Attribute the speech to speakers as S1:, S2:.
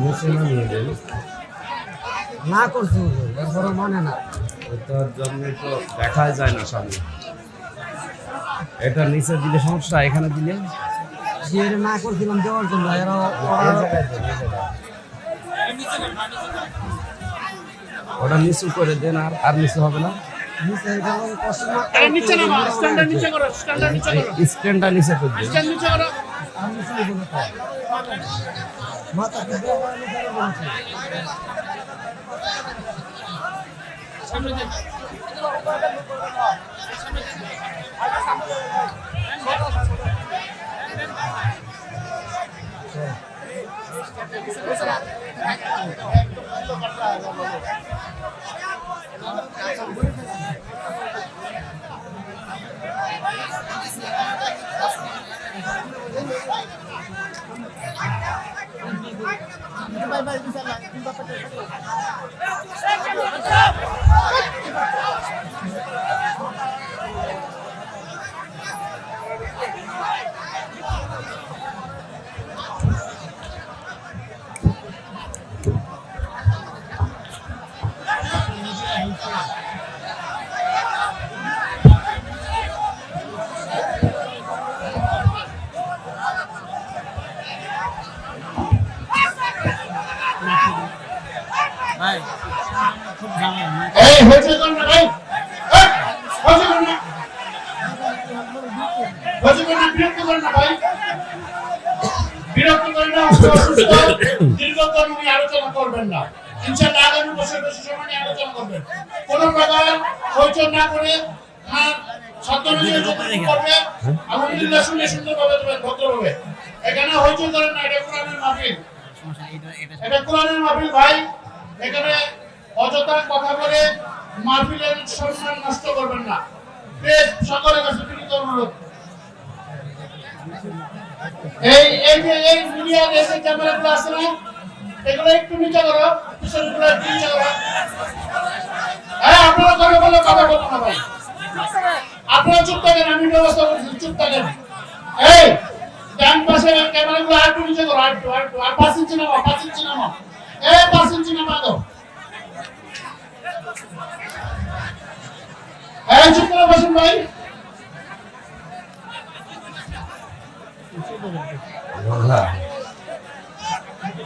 S1: নিচে নামিয়ে দেন।
S2: না করছি এরপরে মানে না
S1: ওটার জন্য তো দেখা যায় না সামনে। এটা নিচে দিলে সমস্যা, এখানে দিলে
S2: যে না করছিলাম দেওয়ার জন্য এরা
S1: ওটা নিচু করে দেন, আর নিচু হবে না।
S2: নিচে
S3: নিচে নামা, স্ট্যান্ডটা নিচে করো, স্ট্যান্ডটা নিচে করো,
S1: স্ট্যান্ডটা নিচে করে দেন।
S3: স্ট্যান্ড নিচে করো।
S2: মাথা
S3: সামনে দিন। এই হয়েছে কোন না ভাই, হয়েছে কোন না, হয়েছে কোন না, বিরক্ত করেন না ভাই, বিরক্ত করেন না। দীর্ঘক্ষণ নিয়ে আলোচনা করবেন না, ইনশাআল্লাহ আগামী বছর বেশি সময় নিয়ে আলোচনা করবেন। কোন প্রকার হইচই না করে ছাত্রলীগের যতটুকু করবে আলহামদুলিল্লাহ শুনে সুন্দরভাবে দেবেন, ভদ্রভাবে। এখানে হইচই করেন না, এটা কোরআনের মাহফিল, এটা কোরআনের মাহফিল ভাই। এখানে অযথা কথা বলে মাহফিলের সম্মান নষ্ট করবেন না, প্লিজ সকলের কাছে বিনীত অনুরোধ। এই মিডিয়ার এই যে ক্যামেরাগুলো আছে না, এগুলো একটু নিচে করো, পিছনেগুলো একটু নিচে করো। হ্যাঁ, আপনারা কথা বলে কথা বলবো না ভাই, আপনারা চুপ থাকেন, আমি ব্যবস্থা করছি, চুপ থাকেন। এই ডান পাশে ক্যামেরাগুলো আর একটু নিচে করো, আর 5 ইঞ্চি নামা, 5 ইঞ্চি নামা, 5 ইঞ্চি নামা দাও। হ্যাঁ, চুপ করে বসুন ভাই।